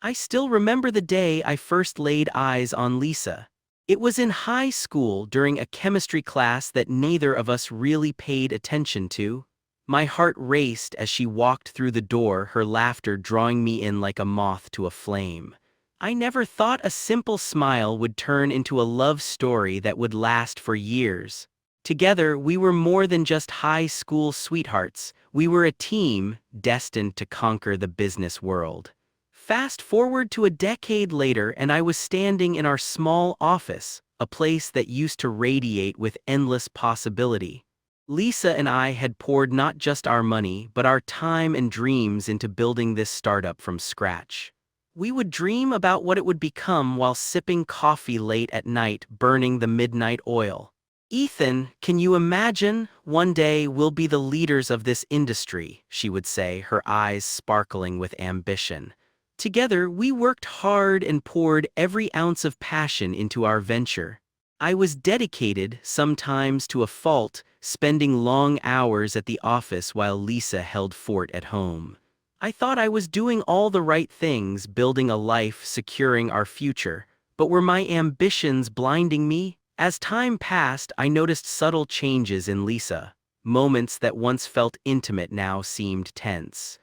I still remember the day I first laid eyes on Lisa. It was in high school during a chemistry class that neither of us really paid attention to. My heart raced as she walked through the door, her laughter drawing me in like a moth to a flame. I never thought a simple smile would turn into a love story that would last for years. Together, we were more than just high school sweethearts. We were a team destined to conquer the business world. Fast forward to a decade later, and I was standing in our small office, a place that used to radiate with endless possibility. Lisa and I had poured not just our money, but our time and dreams into building this startup from scratch. We would dream about what it would become while sipping coffee late at night, burning the midnight oil. "Ethan, can you imagine? One day we'll be the leaders of this industry," she would say, her eyes sparkling with ambition. Together, we worked hard and poured every ounce of passion into our venture. I was dedicated, sometimes to a fault, spending long hours at the office while Lisa held fort at home. I thought I was doing all the right things, building a life, securing our future. But were my ambitions blinding me? As time passed, I noticed subtle changes in Lisa. Moments that once felt intimate now seemed tense.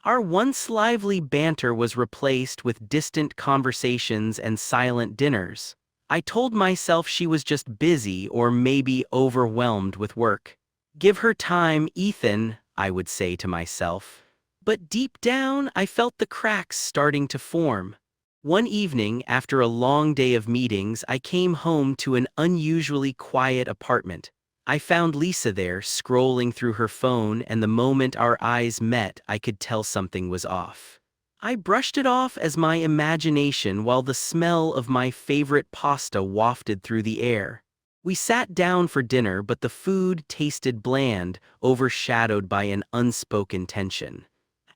Our once lively banter was replaced with distant conversations and silent dinners. I told myself she was just busy or maybe overwhelmed with work. "Give her time, Ethan," I would say to myself. But deep down, I felt the cracks starting to form. One evening, after a long day of meetings, I came home to an unusually quiet apartment. I found Lisa there, scrolling through her phone, and the moment our eyes met, I could tell something was off. I brushed it off as my imagination while the smell of my favorite pasta wafted through the air. We sat down for dinner, but the food tasted bland, overshadowed by an unspoken tension.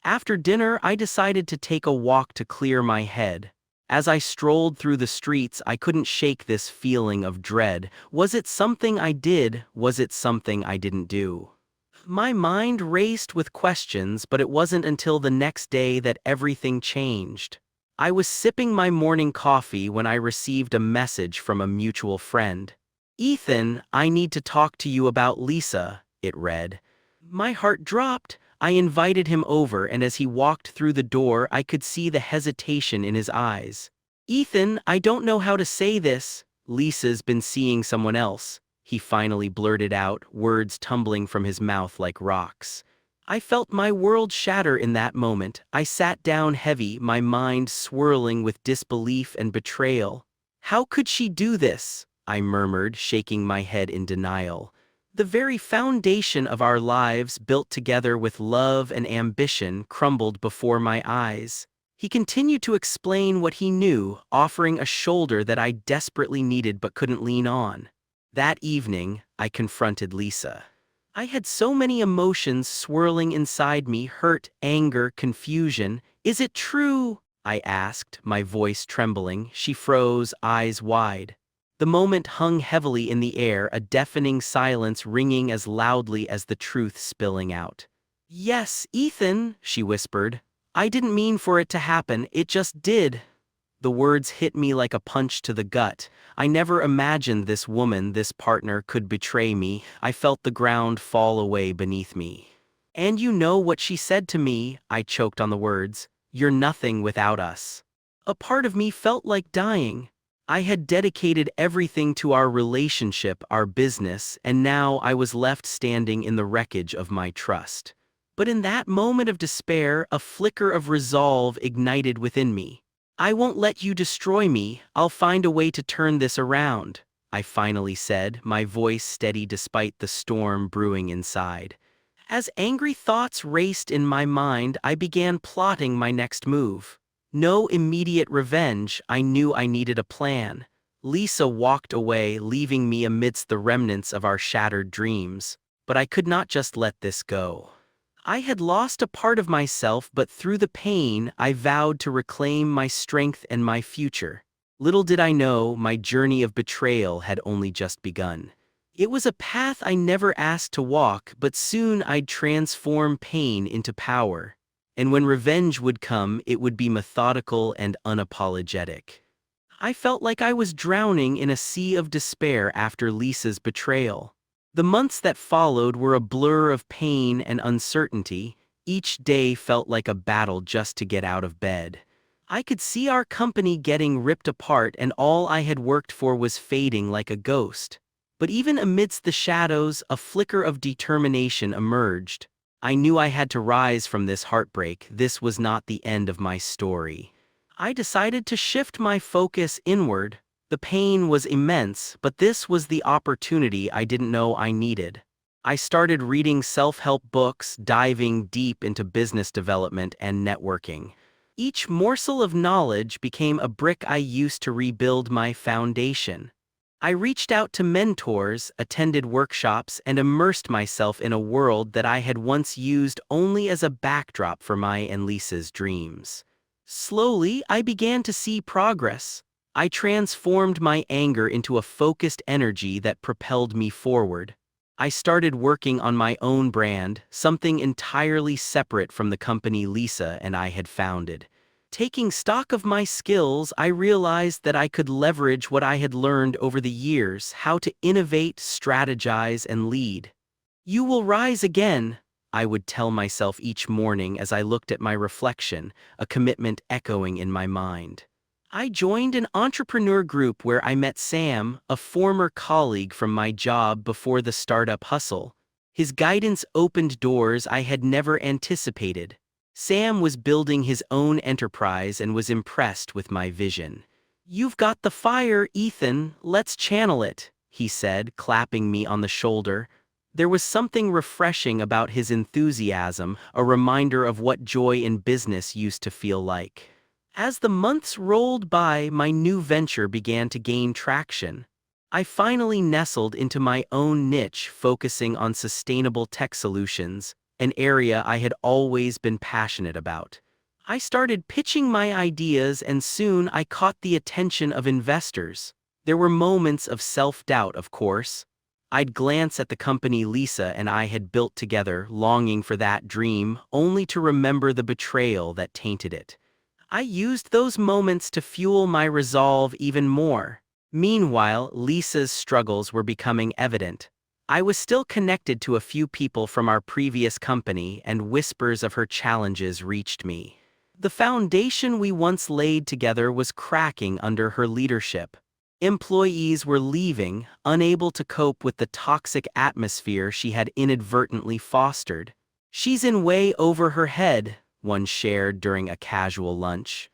After dinner, I decided to take a walk to clear my head. As I strolled through the streets, I couldn't shake this feeling of dread. Was it something I did? Was it something I didn't do? My mind raced with questions, but it wasn't until the next day that everything changed. I was sipping my morning coffee when I received a message from a mutual friend. "Ethan, I need to talk to you about Lisa," it read. My heart dropped. I invited him over, and as he walked through the door, I could see the hesitation in his eyes. "Ethan, I don't know how to say this. Lisa's been seeing someone else," he finally blurted out, words tumbling from his mouth like rocks. I felt my world shatter in that moment. I sat down heavy, my mind swirling with disbelief and betrayal. "How could she do this?" I murmured, shaking my head in denial. The very foundation of our lives, built together with love and ambition, crumbled before my eyes. He continued to explain what he knew, offering a shoulder that I desperately needed but couldn't lean on. That evening, I confronted Lisa. I had so many emotions swirling inside me: hurt, anger, confusion. "Is it true?" I asked, my voice trembling. She froze, eyes wide. The moment hung heavily in the air, a deafening silence ringing as loudly as the truth spilling out. "Yes, Ethan," she whispered. "I didn't mean for it to happen, it just did." The words hit me like a punch to the gut. I never imagined this woman, this partner, could betray me. I felt the ground fall away beneath me. "And you know what she said to me?" I choked on the words. "You're nothing without us." A part of me felt like dying. I had dedicated everything to our relationship, our business, and now I was left standing in the wreckage of my trust. But in that moment of despair, a flicker of resolve ignited within me. "I won't let you destroy me. I'll find a way to turn this around," I finally said, my voice steady despite the storm brewing inside. As angry thoughts raced in my mind, I began plotting my next move. No immediate revenge. I knew I needed a plan. Lisa walked away, leaving me amidst the remnants of our shattered dreams. But I could not just let this go. I had lost a part of myself, but through the pain, I vowed to reclaim my strength and my future. Little did I know, my journey of betrayal had only just begun. It was a path I never asked to walk, but soon I'd transform pain into power. And when revenge would come, it would be methodical and unapologetic. I felt like I was drowning in a sea of despair after Lisa's betrayal. The months that followed were a blur of pain and uncertainty. Each day felt like a battle just to get out of bed. I could see our company getting ripped apart, and all I had worked for was fading like a ghost. But even amidst the shadows, a flicker of determination emerged. I knew I had to rise from this heartbreak. This was not the end of my story. I decided to shift my focus inward. The pain was immense, but this was the opportunity I didn't know I needed. I started reading self-help books, diving deep into business development and networking. Each morsel of knowledge became a brick I used to rebuild my foundation. I reached out to mentors, attended workshops, and immersed myself in a world that I had once used only as a backdrop for my and Lisa's dreams. Slowly, I began to see progress. I transformed my anger into a focused energy that propelled me forward. I started working on my own brand, something entirely separate from the company Lisa and I had founded. Taking stock of my skills, I realized that I could leverage what I had learned over the years: how to innovate, strategize, and lead. "You will rise again," I would tell myself each morning as I looked at my reflection, a commitment echoing in my mind. I joined an entrepreneur group where I met Sam, a former colleague from my job before the startup hustle. His guidance opened doors I had never anticipated. Sam was building his own enterprise and was impressed with my vision. "You've got the fire, Ethan, let's channel it," he said, clapping me on the shoulder. There was something refreshing about his enthusiasm, a reminder of what joy in business used to feel like. As the months rolled by, my new venture began to gain traction. I finally nestled into my own niche, focusing on sustainable tech solutions, an area I had always been passionate about. I started pitching my ideas, and soon I caught the attention of investors. There were moments of self-doubt, of course. I'd glance at the company Lisa and I had built together, longing for that dream, only to remember the betrayal that tainted it. I used those moments to fuel my resolve even more. Meanwhile, Lisa's struggles were becoming evident. I was still connected to a few people from our previous company, and whispers of her challenges reached me. The foundation we once laid together was cracking under her leadership. Employees were leaving, unable to cope with the toxic atmosphere she had inadvertently fostered. "She's in way over her head," one shared during a casual lunch.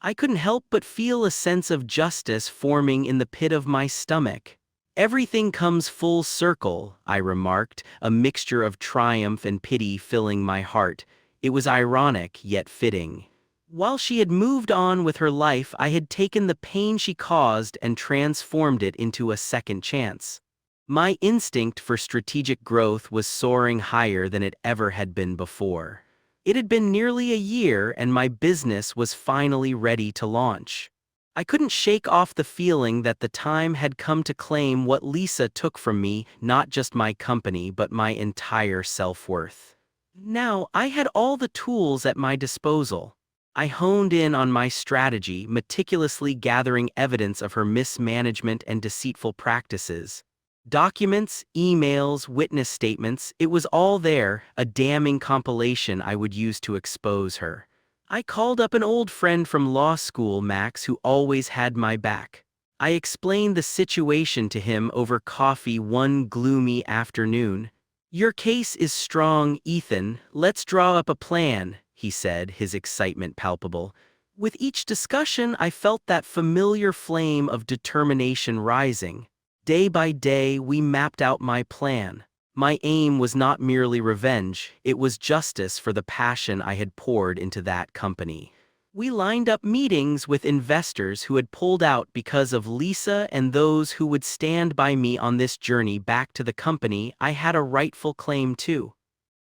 I couldn't help but feel a sense of justice forming in the pit of my stomach. "Everything comes full circle," I remarked, a mixture of triumph and pity filling my heart. It was ironic, yet fitting. While she had moved on with her life, I had taken the pain she caused and transformed it into a second chance. My instinct for strategic growth was soaring higher than it ever had been before. It had been nearly a year, and my business was finally ready to launch. I couldn't shake off the feeling that the time had come to claim what Lisa took from me, not just my company but my entire self-worth. Now, I had all the tools at my disposal. I honed in on my strategy, meticulously gathering evidence of her mismanagement and deceitful practices. Documents, emails, witness statements, it was all there, a damning compilation I would use to expose her. I called up an old friend from law school, Max, who always had my back. I explained the situation to him over coffee one gloomy afternoon. "Your case is strong, Ethan. Let's draw up a plan," he said, his excitement palpable. With each discussion, I felt that familiar flame of determination rising. Day by day, we mapped out my plan. My aim was not merely revenge, it was justice for the passion I had poured into that company. We lined up meetings with investors who had pulled out because of Lisa and those who would stand by me on this journey back to the company I had a rightful claim to.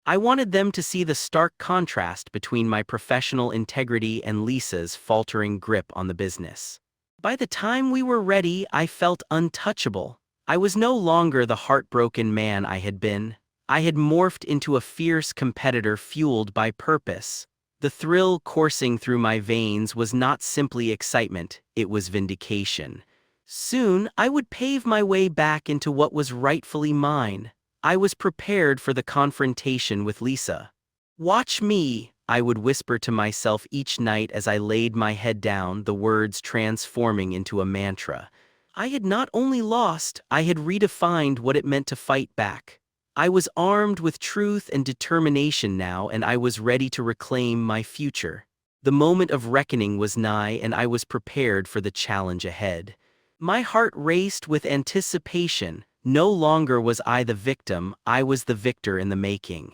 I wanted them to see the stark contrast between my professional integrity and Lisa's faltering grip on the business. By the time we were ready, I felt untouchable. I was no longer the heartbroken man I had been. I had morphed into a fierce competitor fueled by purpose. The thrill coursing through my veins was not simply excitement, it was vindication. Soon, I would pave my way back into what was rightfully mine. I was prepared for the confrontation with Lisa. "Watch me," I would whisper to myself each night as I laid my head down, the words transforming into a mantra. I had not only lost, I had redefined what it meant to fight back. I was armed with truth and determination now, and I was ready to reclaim my future. The moment of reckoning was nigh, and I was prepared for the challenge ahead. My heart raced with anticipation. No longer was I the victim, I was the victor in the making.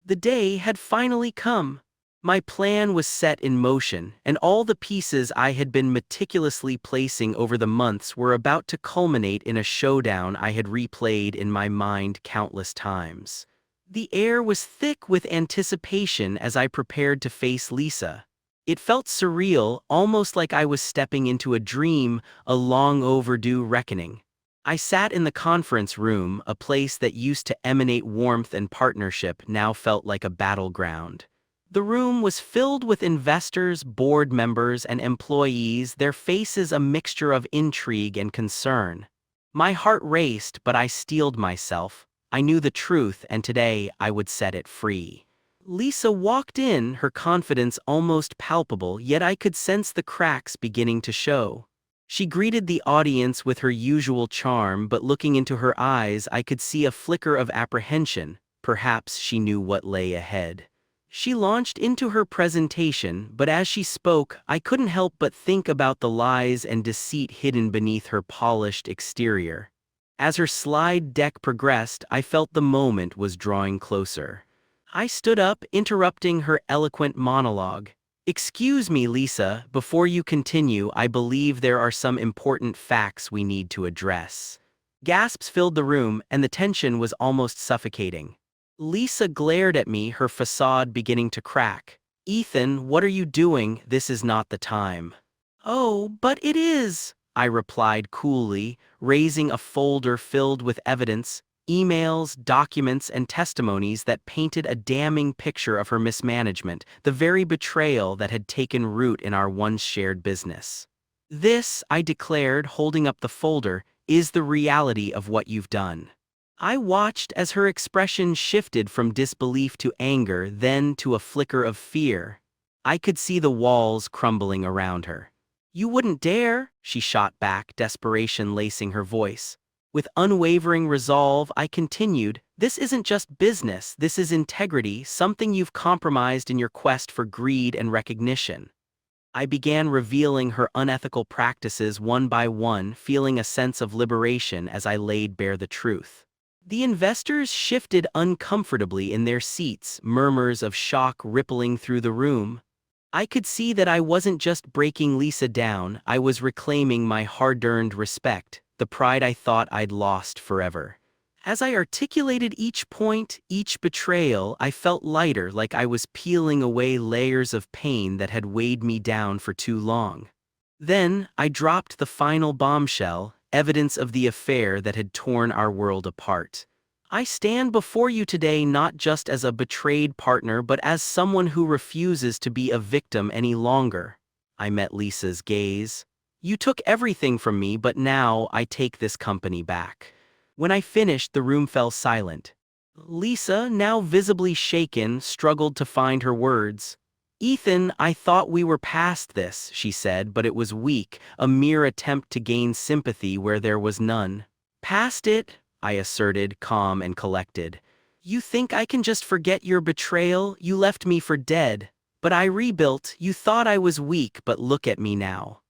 The day had finally come. My plan was set in motion, and all the pieces I had been meticulously placing over the months were about to culminate in a showdown I had replayed in my mind countless times. The air was thick with anticipation as I prepared to face Lisa. It felt surreal, almost like I was stepping into a dream, a long overdue reckoning. I sat in the conference room, a place that used to emanate warmth and partnership now felt like a battleground. The room was filled with investors, board members, and employees, their faces a mixture of intrigue and concern. My heart raced, but I steeled myself. I knew the truth, and today I would set it free. Lisa walked in, her confidence almost palpable, yet I could sense the cracks beginning to show. She greeted the audience with her usual charm, but looking into her eyes, I could see a flicker of apprehension. Perhaps she knew what lay ahead. She launched into her presentation, but as she spoke, I couldn't help but think about the lies and deceit hidden beneath her polished exterior. As her slide deck progressed, I felt the moment was drawing closer. I stood up, interrupting her eloquent monologue. "Excuse me, Lisa, before you continue, I believe there are some important facts we need to address." Gasps filled the room, and the tension was almost suffocating. Lisa glared at me, her facade beginning to crack. "Ethan, what are you doing? This is not the time." "Oh, but it is," I replied coolly, raising a folder filled with evidence, emails, documents, and testimonies that painted a damning picture of her mismanagement, the very betrayal that had taken root in our once shared business. "This," I declared, holding up the folder, "is the reality of what you've done." I watched as her expression shifted from disbelief to anger, then to a flicker of fear. I could see the walls crumbling around her. "You wouldn't dare," she shot back, desperation lacing her voice. With unwavering resolve, I continued, "This isn't just business, this is integrity, something you've compromised in your quest for greed and recognition." I began revealing her unethical practices one by one, feeling a sense of liberation as I laid bare the truth. The investors shifted uncomfortably in their seats, murmurs of shock rippling through the room. I could see that I wasn't just breaking Lisa down, I was reclaiming my hard-earned respect, the pride I thought I'd lost forever. As I articulated each point, each betrayal, I felt lighter, like I was peeling away layers of pain that had weighed me down for too long. Then, I dropped the final bombshell, evidence of the affair that had torn our world apart. "I stand before you today not just as a betrayed partner but as someone who refuses to be a victim any longer." I met Lisa's gaze. "You took everything from me, but now I take this company back." When I finished, the room fell silent. Lisa, now visibly shaken, struggled to find her words. "Ethan, I thought we were past this," she said, but it was weak, a mere attempt to gain sympathy where there was none. "Past it?" I asserted, calm and collected. "You think I can just forget your betrayal? You left me for dead. But I rebuilt. You thought I was weak, but look at me now."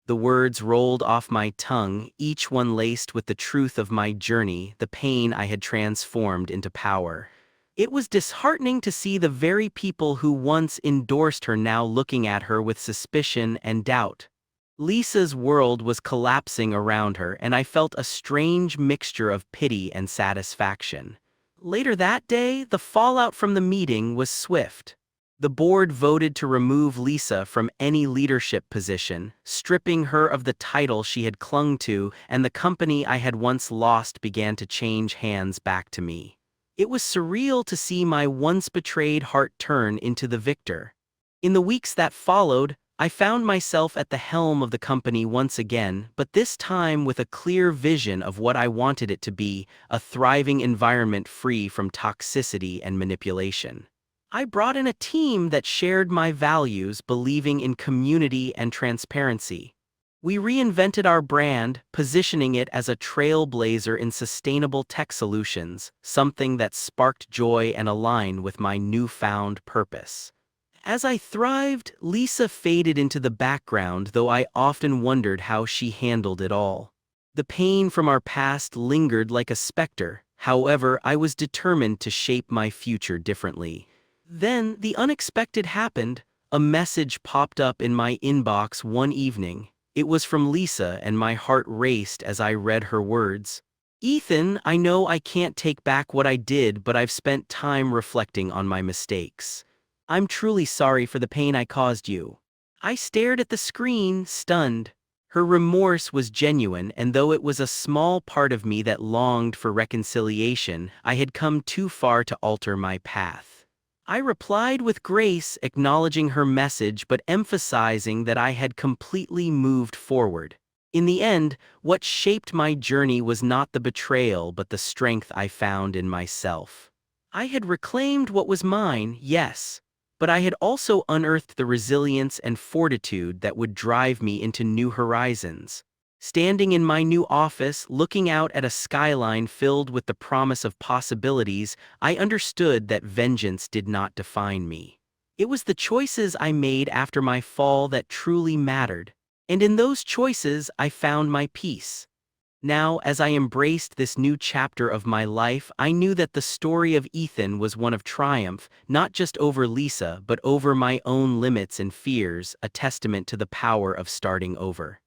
The words rolled off my tongue, each one laced with the truth of my journey, the pain I had transformed into power. It was disheartening to see the very people who once endorsed her now looking at her with suspicion and doubt. Lisa's world was collapsing around her, and I felt a strange mixture of pity and satisfaction. Later that day, the fallout from the meeting was swift. The board voted to remove Lisa from any leadership position, stripping her of the title she had clung to, and the company I had once lost began to change hands back to me. It was surreal to see my once betrayed heart turn into the victor. In the weeks that followed, I found myself at the helm of the company once again, but this time with a clear vision of what I wanted it to be: a thriving environment free from toxicity and manipulation. I brought in a team that shared my values, believing in community and transparency. We reinvented our brand, positioning it as a trailblazer in sustainable tech solutions, something that sparked joy and aligned with my newfound purpose. As I thrived, Lisa faded into the background, though I often wondered how she handled it all. The pain from our past lingered like a specter. However, I was determined to shape my future differently. Then, the unexpected happened. A message popped up in my inbox one evening. It was from Lisa, and my heart raced as I read her words. "Ethan, I know I can't take back what I did, but I've spent time reflecting on my mistakes. I'm truly sorry for the pain I caused you." I stared at the screen, stunned. Her remorse was genuine, and though it was a small part of me that longed for reconciliation, I had come too far to alter my path. I replied with grace, acknowledging her message but emphasizing that I had completely moved forward. In the end, what shaped my journey was not the betrayal but the strength I found in myself. I had reclaimed what was mine, yes, but I had also unearthed the resilience and fortitude that would drive me into new horizons. Standing in my new office, looking out at a skyline filled with the promise of possibilities, I understood that vengeance did not define me. It was the choices I made after my fall that truly mattered, and in those choices I found my peace. Now, as I embraced this new chapter of my life, I knew that the story of Ethan was one of triumph, not just over Lisa, but over my own limits and fears, a testament to the power of starting over.